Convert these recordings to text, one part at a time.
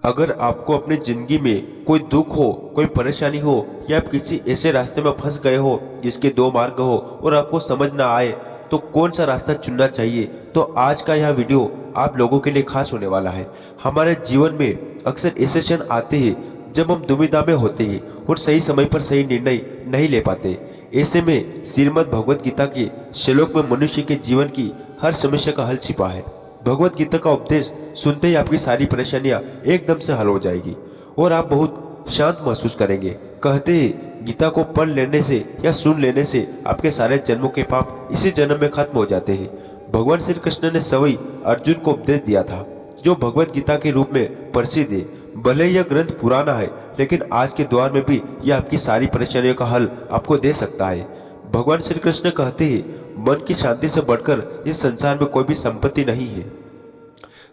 अगर आपको अपनी जिंदगी में कोई दुख हो, कोई परेशानी हो या आप किसी ऐसे रास्ते में फंस गए हो जिसके दो मार्ग हो और आपको समझ ना आए तो कौन सा रास्ता चुनना चाहिए, तो आज का यह वीडियो आप लोगों के लिए खास होने वाला है। हमारे जीवन में अक्सर ऐसे क्षण आते हैं जब हम दुविधा में होते हैं और सही समय पर सही निर्णय नहीं ले पाते। ऐसे में श्रीमद् भगवत गीता के श्लोक में मनुष्य के जीवन की हर समस्या का हल छिपा है। भगवत गीता का उपदेश सुनते ही आपकी सारी परेशानियां एकदम से हल हो जाएगी और आप बहुत शांत महसूस करेंगे। कहते हैं गीता को पढ़ लेने से या सुन लेने से आपके सारे जन्मों के पाप इसी जन्म में खत्म हो जाते हैं। भगवान श्री कृष्ण ने स्वयं अर्जुन को उपदेश दिया था, जो भगवत गीता के रूप में प्रसिद्ध है। भले यह ग्रंथ पुराना है, लेकिन आज के दौर में भी यह आपकी सारी परेशानियों का हल आपको दे सकता है। भगवान श्री कृष्ण कहते हैं, मन की शांति से बढ़कर इस संसार में कोई भी संपत्ति नहीं है।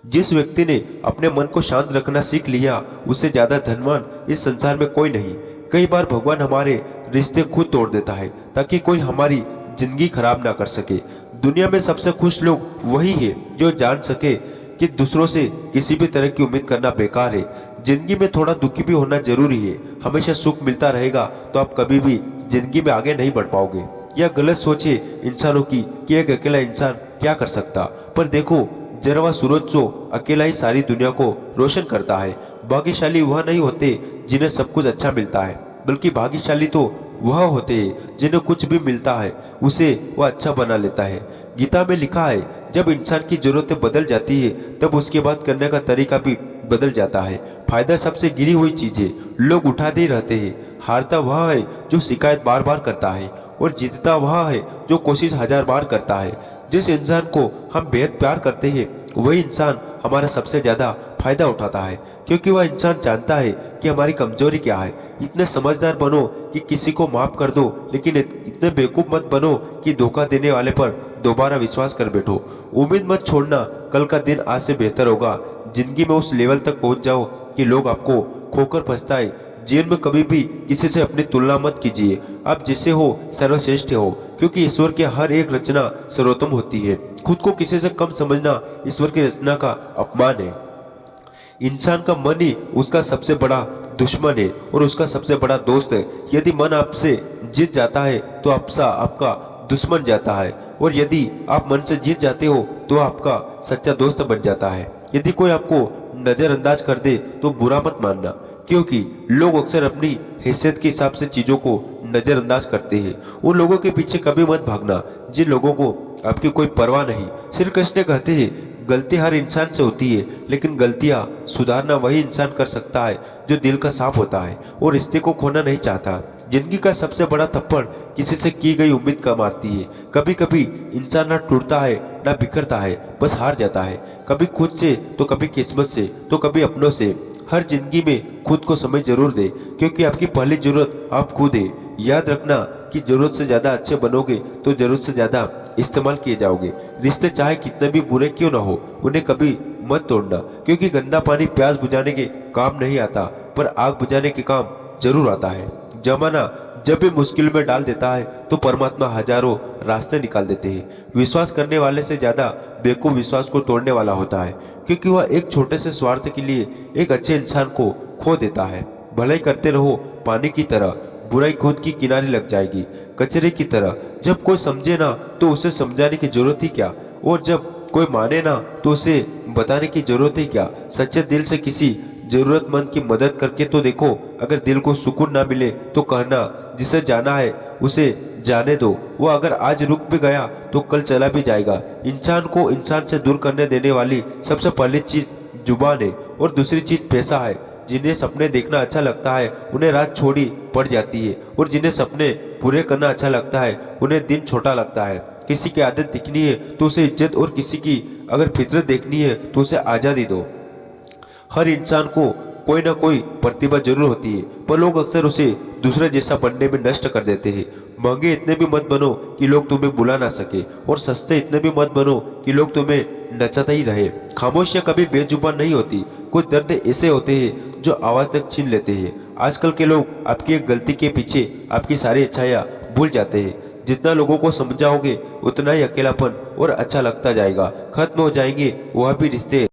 जिस व्यक्ति ने अपने मन को शांत रखना सीख लिया, उससे ज्यादा धनवान इस संसार में कोई नहीं। कई बार भगवान हमारे रिश्ते खुद तोड़ देता है ताकि कोई हमारी जिंदगी खराब ना कर सके। दुनिया में सबसे खुश लोग वही है जो जान सके कि दूसरों से किसी भी तरह की उम्मीद करना बेकार है। जिंदगी में थोड़ा दुखी भी होना जरूरी है। हमेशा सुख मिलता रहेगा तो आप कभी भी जिंदगी में आगे नहीं बढ़ पाओगे। यह गलत सोच है इंसानों की कि एक अकेला इंसान क्या कर सकता, पर देखो जरा वह सूरज जो अकेला ही सारी दुनिया को रोशन करता है। भाग्यशाली वह नहीं होते जिन्हें सब कुछ अच्छा मिलता है, बल्कि भाग्यशाली तो वह होते हैं जिन्हें कुछ भी मिलता है उसे वह अच्छा बना लेता है। गीता में लिखा है, जब इंसान की जरूरतें बदल जाती है तब उसके बात करने का तरीका भी बदल जाता है। फायदा सबसे गिरी हुई चीज है, लोग उठाते ही रहते हैं। हारता वह है जो शिकायत बार बार करता है और जीतता वह है जो कोशिश 1000 बार करता है। जिस इंसान को हम बेहद प्यार करते हैं वही इंसान हमारा सबसे ज्यादा फायदा उठाता है, क्योंकि वह इंसान जानता है कि हमारी कमजोरी क्या है। इतने समझदार बनो कि किसी को माफ कर दो, लेकिन इतने बेवकूफ मत बनो कि धोखा देने वाले पर दोबारा विश्वास कर बैठो। उम्मीद मत छोड़ना, कल का दिन आज से बेहतर होगा। जिंदगी में उस लेवल तक पहुंच जाओ कि लोग आपको खोकर पछताए। जीवन में कभी भी किसी से अपनी तुलना मत कीजिए। आप जैसे हो सर्वश्रेष्ठ हो, क्योंकि ईश्वर की हर एक रचना सर्वोत्तम होती है। खुद को किसी से कम समझना ईश्वर की रचना का अपमान है। इंसान का मन ही उसका सबसे बड़ा दुश्मन है और उसका सबसे बड़ा दोस्त है। यदि मन आपसे जीत जाता है तो आपका दुश्मन जाता है, और यदि आप मन से जीत जाते हो तो आपका सच्चा दोस्त बन जाता है। यदि कोई आपको नजरअंदाज कर दे तो बुरा मत मानना, क्योंकि लोग अक्सर अपनी हैसियत के हिसाब से चीजों को नजरअंदाज करते हैं। उन लोगों के पीछे कभी मत भागना जिन लोगों को आपकी कोई परवाह नहीं। श्री कृष्ण कहते हैं, गलती हर इंसान से होती है, लेकिन गलतियां सुधारना वही इंसान कर सकता है जो दिल का साफ होता है और रिश्ते को खोना नहीं चाहता। जिंदगी का सबसे बड़ा थप्पड़ किसी से की गई उम्मीद का मारती है। कभी कभी इंसान ना टूटता है ना बिखरता है, बस हार जाता है। कभी खुद से तो कभी किस्मत से तो कभी अपनों से। हर जिंदगी में खुद को समय जरूर दे, क्योंकि आपकी पहली जरूरत आप खुद है। याद रखना कि जरूरत से ज्यादा अच्छे बनोगे तो जरूरत से ज्यादा इस्तेमाल किए जाओगे। रिश्ते चाहे कितने भी बुरे क्यों ना हो, उन्हें कभी मत तोड़ना, क्योंकि गंदा पानी प्यास बुझाने के काम नहीं आता, पर आग बुझाने के काम जरूर आता है। जमाना जब भी मुश्किल में डाल देता है तो परमात्मा हजारों रास्ते निकाल देते हैं। विश्वास करने वाले से ज्यादा बेवकूफ विश्वास को तोड़ने वाला होता है, क्योंकि वह एक छोटे से स्वार्थ के लिए एक अच्छे इंसान को खो देता है। भलाई करते रहो पानी की तरह, बुराई खुद की किनारे लग जाएगी कचरे की तरह। जब कोई समझे ना तो उसे समझाने की जरूरत ही क्या, और जब कोई माने ना तो उसे बताने की जरूरत ही क्या। सच्चे दिल से किसी जरूरतमंद की मदद करके तो देखो। अगर दिल को सुकून ना मिले तो कहना, जिसे जाना है उसे जाने दो। वो अगर आज रुक भी गया तो कल चला भी जाएगा। इंसान को इंसान से दूर करने देने वाली सबसे पहली चीज जुबान है और दूसरी चीज पैसा है। जिन्हें सपने देखना अच्छा लगता है उन्हें रात छोड़ी पड़ जाती है, और जिन्हें सपने पूरे करना अच्छा लगता है उन्हें दिन छोटा लगता है। किसी की आदत दिखनी है तो उसे इज्जत, और किसी की अगर फितरत देखनी है तो उसे आजादी दो। हर इंसान को कोई ना कोई प्रतिभा जरूर होती है, पर लोग अक्सर उसे दूसरे जैसा बनने में नष्ट कर देते हैं। महंगे इतने भी मत बनो कि लोग तुम्हें बुला ना सके, और सस्ते इतने भी मत बनो कि लोग तुम्हें नचाते ही रहे। खामोशियां कभी बेजुबान नहीं होती। कुछ दर्द ऐसे होते हैं जो आवाज तक छीन लेते हैं। आजकल के लोग आपकी एक गलती के पीछे आपकी सारी अच्छाइयां भूल जाते हैं। जितना लोगों को समझाओगे उतना ही अकेलापन और अच्छा लगता जाएगा। खत्म हो जाएंगे वह भी रिश्ते।